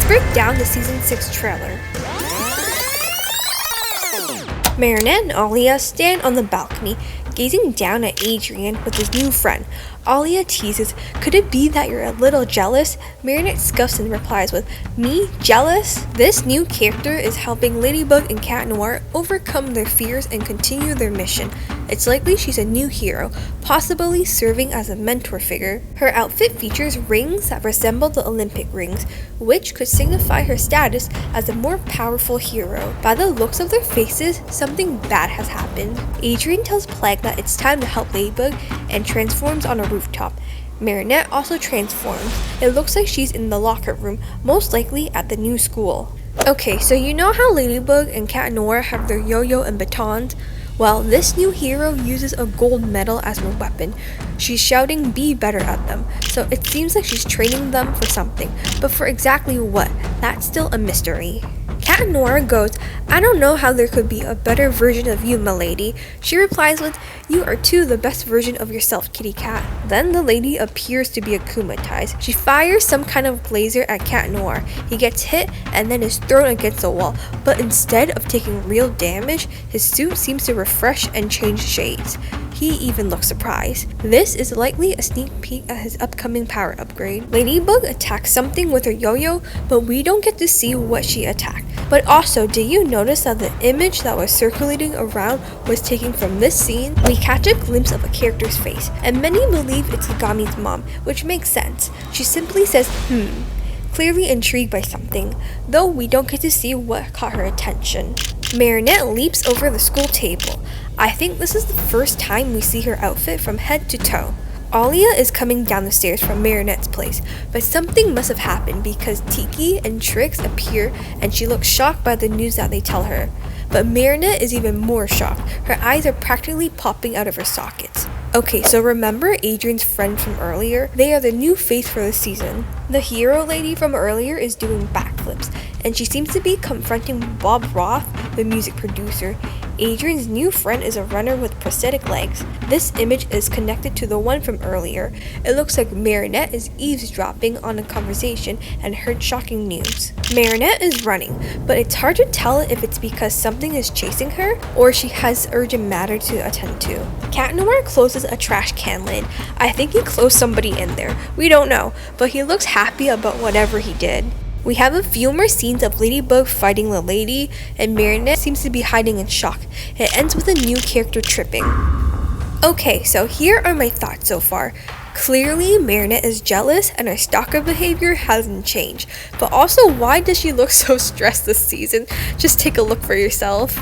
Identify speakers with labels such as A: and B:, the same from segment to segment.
A: break down the season 6 trailer. Marinette and Alia stand on the balcony, gazing down at Adrien with his new friend. Alia teases, "Could it be that you're a little jealous?" Marinette scuffs and replies with, "Me? Jealous?" This new character is helping Ladybug and Cat Noir overcome their fears and continue their mission. It's likely she's a new hero, possibly serving as a mentor figure. Her outfit features rings that resemble the Olympic rings, which could signify her status as a more powerful hero. By the looks of their faces, something bad has happened. Adrien tells Plague that it's time to help Ladybug and transforms on a rooftop. Marinette also transforms. It looks like she's in the locker room, most likely at the new school. Okay, so you know how Ladybug and Cat Noir have their yo-yo and batons? Well, this new hero uses a gold medal as her weapon. She's shouting "be better" at them, so it seems like she's training them for something, but for exactly what? That's still a mystery. Cat Noir goes, "I don't know how there could be a better version of you, m'lady." She replies with, "You are too the best version of yourself, kitty cat." Then the lady appears to be akumatized. She fires some kind of laser at Cat Noir. He gets hit and then is thrown against a wall, but instead of taking real damage, his suit seems to refresh and change shades. He even looks surprised. This is likely a sneak peek at his upcoming power upgrade. Ladybug attacks something with her yo-yo, but we don't get to see what she attacked. But also, did you notice that the image that was circulating around was taken from this scene? We catch a glimpse of a character's face, and many believe it's Kagami's mom, which makes sense. She simply says, clearly intrigued by something, though we don't get to see what caught her attention. Marinette leaps over the school table. I think this is the first time we see her outfit from head to toe. Alia is coming down the stairs from Marinette's place, but something must have happened because Tiki and Trix appear and she looks shocked by the news that they tell her. But Marinette is even more shocked. Her eyes are practically popping out of her sockets. Okay, so remember Adrien's friend from earlier? They are the new face for the season. The hero lady from earlier is doing backflips, and she seems to be confronting Bob Roth, the music producer. Adrien's new friend is a runner with prosthetic legs. This image is connected to the one from earlier. It looks like Marinette is eavesdropping on a conversation and heard shocking news. Marinette is running, but it's hard to tell if it's because something is chasing her or she has urgent matter to attend to. Cat Noir closes a trash can lid. I think he closed somebody in there. We don't know, but he looks happy about whatever he did. We have a few more scenes of Ladybug fighting the lady, and Marinette seems to be hiding in shock. It ends with a new character tripping. Okay, so here are my thoughts so far. Clearly, Marinette is jealous and her stalker behavior hasn't changed. But also, why does she look so stressed this season? Just take a look for yourself.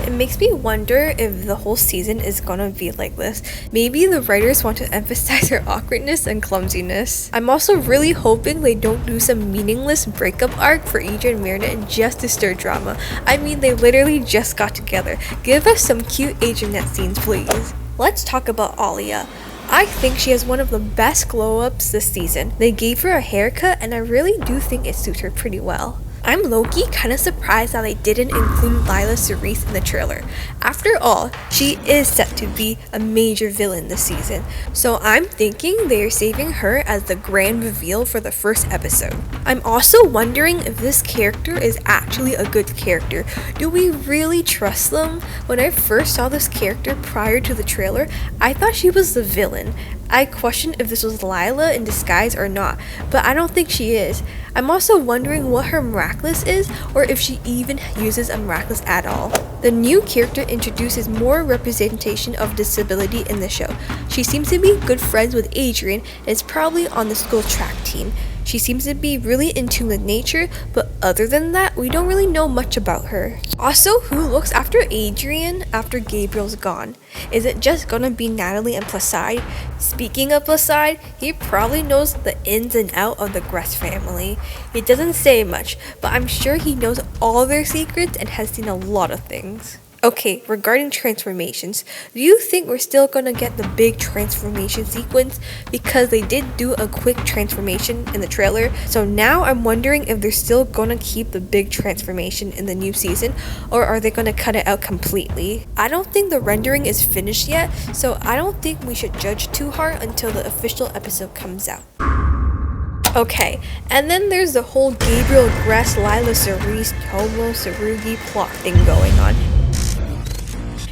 A: It makes me wonder if the whole season is gonna be like this. Maybe the writers want to emphasize her awkwardness and clumsiness. I'm also really hoping they don't do some meaningless breakup arc for Adrien and Marinette just to stir drama. I mean, they literally just got together. Give us some cute Adrienette scenes, please. Let's talk about Alia. I think she has one of the best glow-ups this season. They gave her a haircut and I really do think it suits her pretty well. I'm low-key kinda surprised that they didn't include Lila-Cerise in the trailer. After all, she is set to be a major villain this season, so I'm thinking they are saving her as the grand reveal for the first episode. I'm also wondering if this character is actually a good character. Do we really trust them? When I first saw this character prior to the trailer, I thought she was the villain. I questioned if this was Lila in disguise or not, but I don't think she is. I'm also wondering what her Miraculous is, or if she even uses a Miraculous at all. The new character introduces more representation of disability in the show. She seems to be good friends with Adrien and is probably on the school track team. She seems to be really in tune with nature, but other than that, we don't really know much about her. Also, who looks after Adrien after Gabriel's gone? Is it just gonna be Natalie and Placide? Speaking of Placide, he probably knows the ins and outs of the Agreste family. He doesn't say much, but I'm sure he knows all their secrets and has seen a lot of things. Okay, regarding transformations, do you think we're still gonna get the big transformation sequence? Because they did do a quick transformation in the trailer, so now I'm wondering if they're still gonna keep the big transformation in the new season, or are they gonna cut it out completely? I don't think the rendering is finished yet, so I don't think we should judge too hard until the official episode comes out. Okay, and then there's the whole Gabriel Agreste, Lila-Cerise, Tomoe Tsurugi plot thing going on.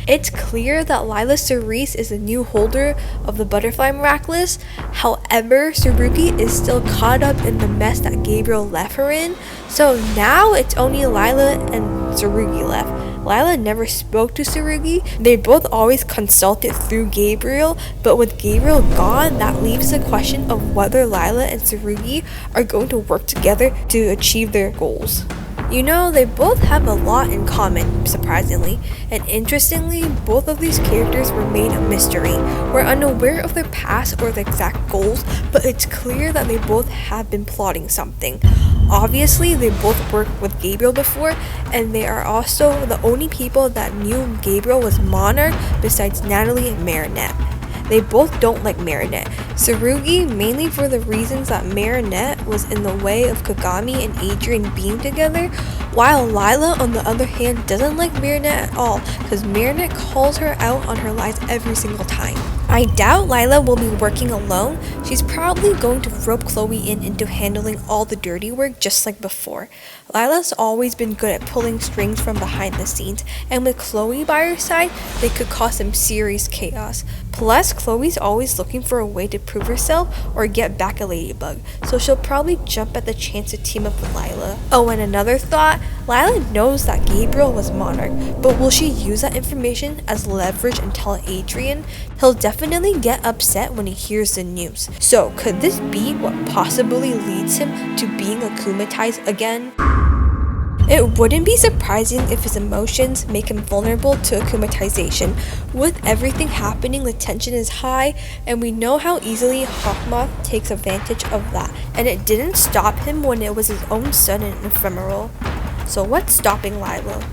A: It's clear that Lila-Cerise is the new holder of the Butterfly Miraculous. However, Tsurugi is still caught up in the mess that Gabriel left her in. So now it's only Lila and Tsurugi left. Lila never spoke to Tsurugi. They both always consulted through Gabriel, but with Gabriel gone, that leaves the question of whether Lila and Tsurugi are going to work together to achieve their goals. You know, they both have a lot in common, surprisingly, and interestingly, both of these characters remain a mystery. We're unaware of their past or their exact goals, but it's clear that they both have been plotting something. Obviously, they both worked with Gabriel before, and they are also the only people that knew Gabriel was Monarch besides Natalie and Marinette. They both don't like Marinette. Tsurugi mainly for the reasons that Marinette was in the way of Kagami and Adrienne being together, while Lila on the other hand doesn't like Marinette at all because Marinette calls her out on her lies every single time. I doubt Lila will be working alone. She's probably going to rope Chloe into handling all the dirty work just like before. Lila's always been good at pulling strings from behind the scenes, and with Chloe by her side, they could cause some serious chaos. Plus, Chloe's always looking for a way to prove herself or get back at Ladybug, so she'll probably jump at the chance to team up with Lila. Oh, and another thought, Lila knows that Gabriel was Monarch, but will she use that information as leverage and tell Adrienne? He'll definitely get upset when he hears the news. So, could this be what possibly leads him to being akumatized again? It wouldn't be surprising if his emotions make him vulnerable to akumatization. With everything happening, the tension is high, and we know how easily Hawkmoth takes advantage of that. And it didn't stop him when it was his own son and ephemeral. So what's stopping Lila?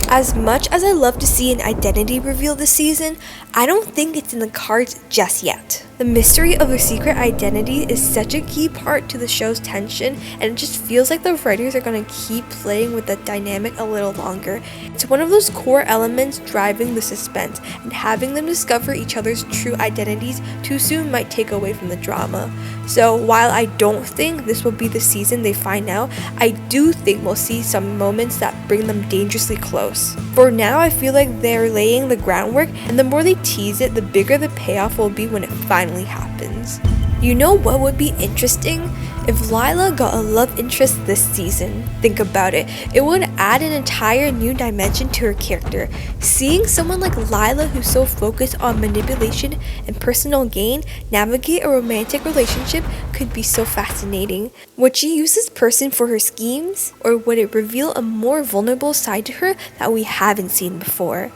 A: As much as I love to see an identity reveal this season, I don't think it's in the cards just yet. The mystery of her secret identity is such a key part to the show's tension, and it just feels like the writers are going to keep playing with that dynamic a little longer. It's one of those core elements driving the suspense, and having them discover each other's true identities too soon might take away from the drama. So while I don't think this will be the season they find out, I do think we'll see some moments that bring them dangerously close. For now, I feel like they're laying the groundwork, and the more they tease it, the bigger the payoff will be when it finally happens. You know what would be interesting? If Lila got a love interest this season. Think about it. It would add an entire new dimension to her character. Seeing someone like Lila who's so focused on manipulation and personal gain navigate a romantic relationship could be so fascinating. Would she use this person for her schemes? Or would it reveal a more vulnerable side to her that we haven't seen before?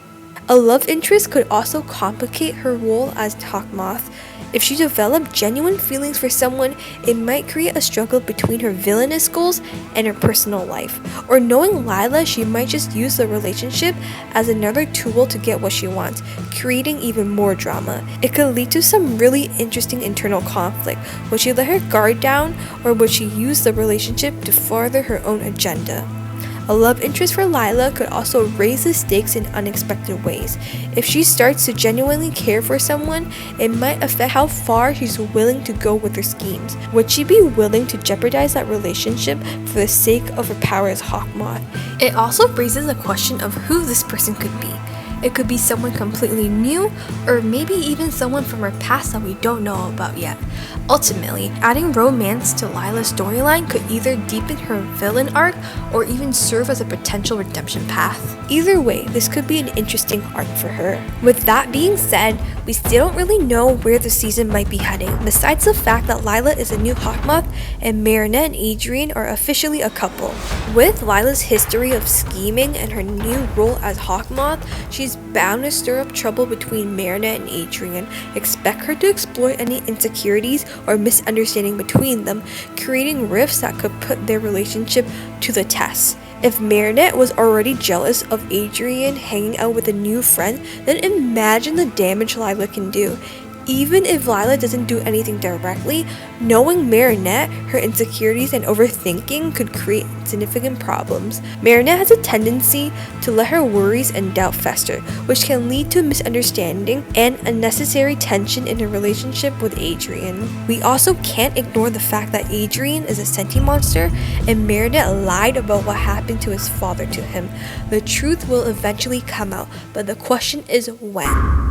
A: A love interest could also complicate her role as Hawkmoth. If she developed genuine feelings for someone, it might create a struggle between her villainous goals and her personal life. Or knowing Lila, she might just use the relationship as another tool to get what she wants, creating even more drama. It could lead to some really interesting internal conflict. Would she let her guard down, or would she use the relationship to further her own agenda? A love interest for Lila could also raise the stakes in unexpected ways. If she starts to genuinely care for someone, it might affect how far she's willing to go with her schemes. Would she be willing to jeopardize that relationship for the sake of her power as Hawkmoth? It also raises the question of who this person could be. It could be someone completely new, or maybe even someone from her past that we don't know about yet. Ultimately, adding romance to Lila's storyline could either deepen her villain arc or even serve as a potential redemption path. Either way, this could be an interesting arc for her. With that being said, we still don't really know where the season might be heading, besides the fact that Lila is a new Hawkmoth and Marinette and Adrienne are officially a couple. With Lila's history of scheming and her new role as Hawkmoth, she's bound to stir up trouble between Marinette and Adrienne. Expect her to exploit any insecurities or misunderstanding between them, creating rifts that could put their relationship to the test. If Marinette was already jealous of Adrienne hanging out with a new friend, then imagine the damage Lila can do. Even if Lila doesn't do anything directly, knowing Marinette, her insecurities and overthinking could create significant problems. Marinette has a tendency to let her worries and doubt fester, which can lead to misunderstanding and unnecessary tension in her relationship with Adrienne. We also can't ignore the fact that Adrienne is a sentient monster and Marinette lied about what happened to his father to him. The truth will eventually come out, but the question is when.